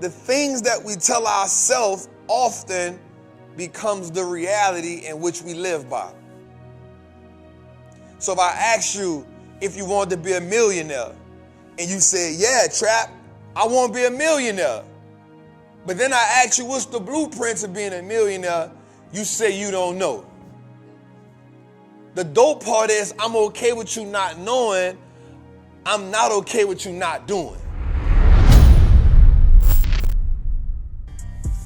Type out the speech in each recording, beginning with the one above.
the things that we tell ourselves often becomes the reality in which we live by. So if I ask you if you wanted to be a millionaire, and you say, yeah, Trap, I want to be a millionaire. But then I ask you, what's the blueprint to being a millionaire? You say you don't know. The dope part is I'm okay with you not knowing. I'm not okay with you not doing.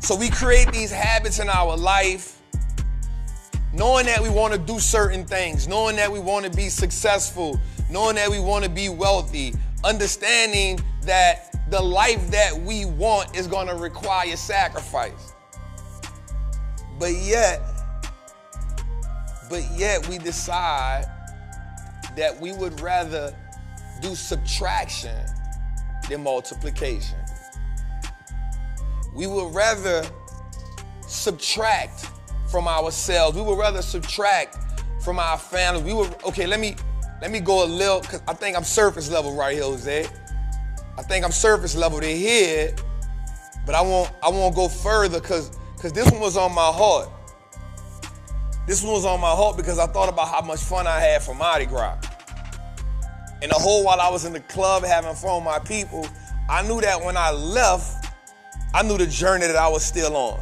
So we create these habits in our life, knowing that we want to do certain things, knowing that we want to be successful, knowing that we want to be wealthy, understanding that the life that we want is going to require sacrifice. But yet we decide that we would rather do subtraction than multiplication. We would rather subtract from ourselves. We would rather subtract from our family. Let me go a little, because I think I'm surface level right here, Jose. I think I'm surface level to here, but I won't go further because this one was on my heart. This one was on my heart because I thought about how much fun I had for Mardi Gras. And the whole while I was in the club having fun with my people, I knew that when I left, I knew the journey that I was still on.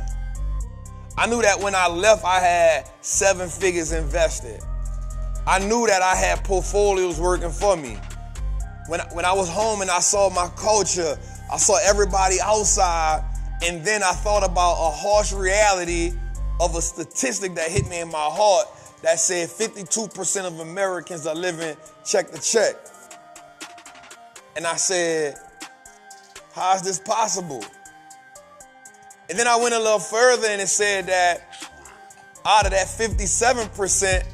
I knew that when I left, I had 7 figures invested. I knew that I had portfolios working for me. When I was home and I saw my culture, I saw everybody outside, and then I thought about a harsh reality of a statistic that hit me in my heart that said 52% of Americans are living check to check. And I said, how is this possible? And then I went a little further and it said that out of that 57%,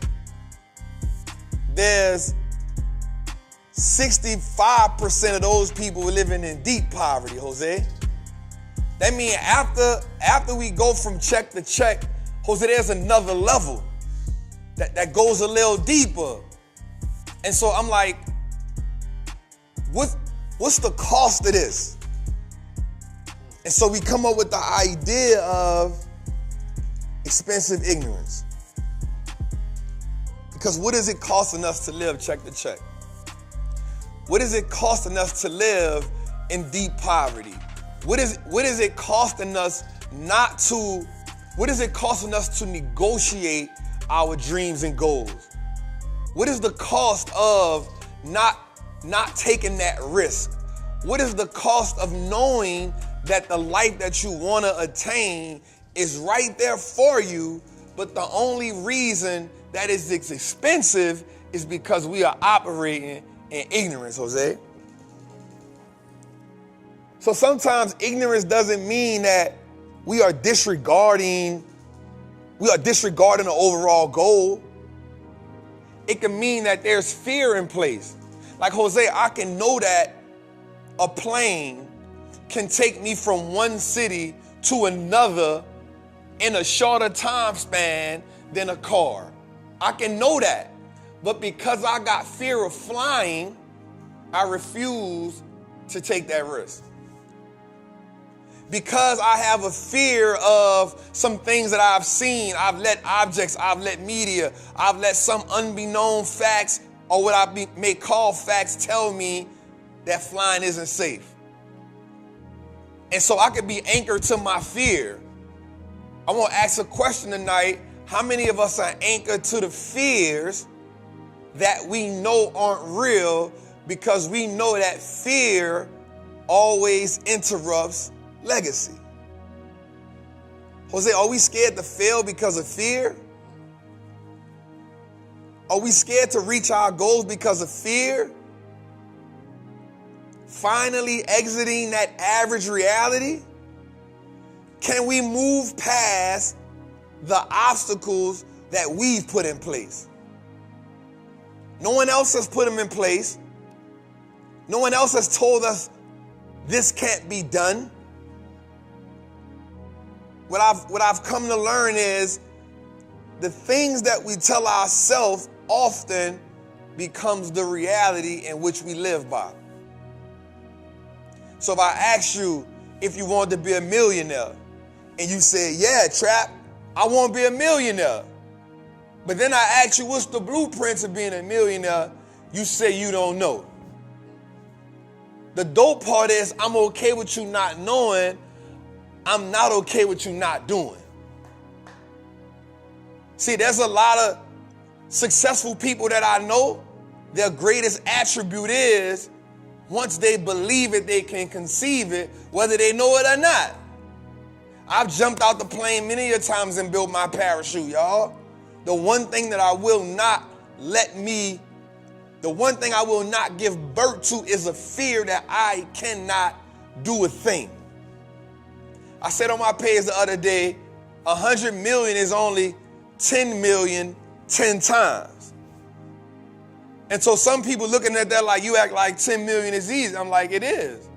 there's 65% of those people were living in deep poverty, Jose. That means after we go from check to check, Jose, there's another level that goes a little deeper. And so I'm like, what's the cost of this? And so we come up with the idea of expensive ignorance. Because what is it costing us to live check to check? What is it costing us to live in deep poverty? What is it costing us what is it costing us to negotiate our dreams and goals? What is the cost of not taking that risk? What is the cost of knowing that the life that you want to attain is right there for you, but the only reason that it's expensive is because we are operating in ignorance, Jose? So sometimes ignorance doesn't mean that we are disregarding the overall goal. It can mean that there's fear in place. Like, Jose, I can know that a plane can take me from one city to another in a shorter time span than a car. I can know that. But because I got fear of flying, I refuse to take that risk. Because I have a fear of some things that I've seen, I've let objects, I've let media, I've let some unbeknown facts, or what I may call facts, tell me that flying isn't safe. And so I could be anchored to my fear. I want to ask a question tonight. How many of us are anchored to the fears that we know aren't real, because we know that fear always interrupts legacy? Jose, are we scared to fail because of fear? Are we scared to reach our goals because of fear? Finally exiting that average reality? Can we move past the obstacles that we've put in place? No one else has put them in place. No one else has told us this can't be done. What I've come to learn is the things that we tell ourselves often becomes the reality in which we live by. So if I ask you, if you wanted to be a millionaire. And you said, yeah, Trap, I want to be a millionaire. But then I asked you, what's the blueprints of being a millionaire? You say you don't know. The dope part is I'm okay with you not knowing. I'm not okay with you not doing. See, there's a lot of successful people that I know, their greatest attribute is once they believe it, they can conceive it, whether they know it or not. I've jumped out the plane many a times and built my parachute, y'all. The one thing I will not give birth to is a fear that I cannot do a thing. I said on my page the other day, 100 million is only 10 million 10 times. And so some people looking at that like, you act like 10 million is easy. I'm like, it is.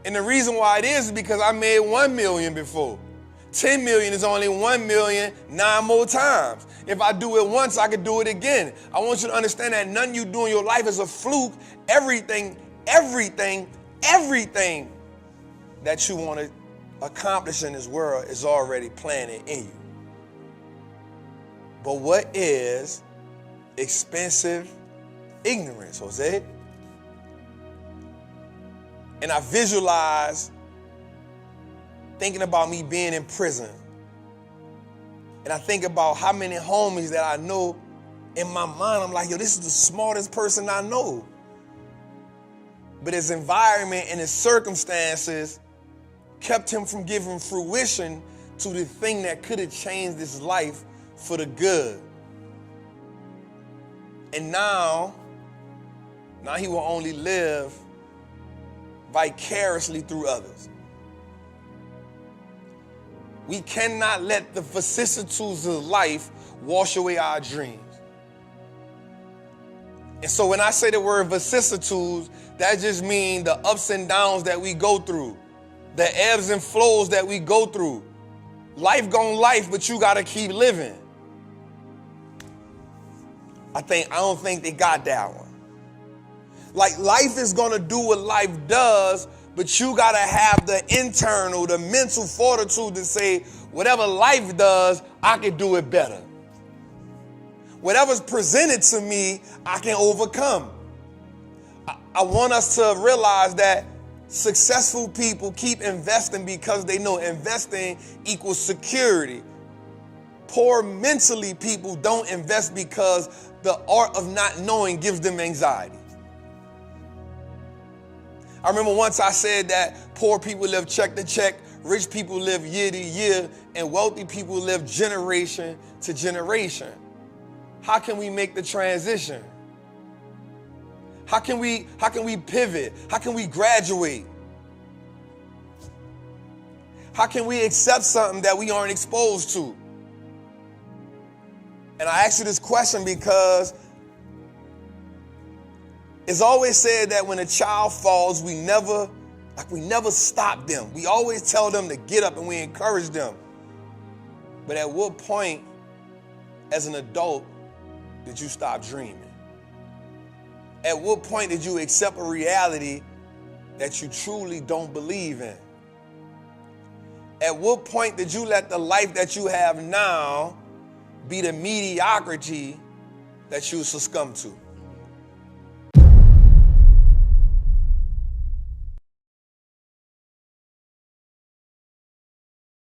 And the reason why it is because I made 1 million before. 10 million is only 1 million 9 more times. If I do it once, I can do it again. I want you to understand that nothing you do in your life is a fluke. Everything that you want to accomplish in this world is already planted in you. But what is expensive ignorance, Jose? And I visualize thinking about me being in prison. And I think about how many homies that I know. In my mind, I'm like, yo, this is the smartest person I know. But his environment and his circumstances kept him from giving fruition to the thing that could have changed his life for the good. And now he will only live vicariously through others. We cannot let the vicissitudes of life wash away our dreams. And so when I say the word vicissitudes, that just means the ups and downs that we go through, the ebbs and flows that we go through. Life gon' life, but you gotta keep living. I don't think they got that one. Like, life is gonna do what life does, but you gotta have the internal, the mental fortitude to say, whatever life does, I can do it better. Whatever's presented to me, I can overcome. I want us to realize that successful people keep investing because they know investing equals security. Poor mentally people don't invest because the art of not knowing gives them anxiety. I remember once I said that poor people live check to check, rich people live year to year, and wealthy people live generation to generation. How can we make the transition? How can we pivot? How can we graduate? How can we accept something that we aren't exposed to? And I ask you this question because it's always said that when a child falls, we never stop them. We always tell them to get up and we encourage them. But at what point, as an adult, did you stop dreaming? At what point did you accept a reality that you truly don't believe in? At what point did you let the life that you have now be the mediocrity that you succumb to?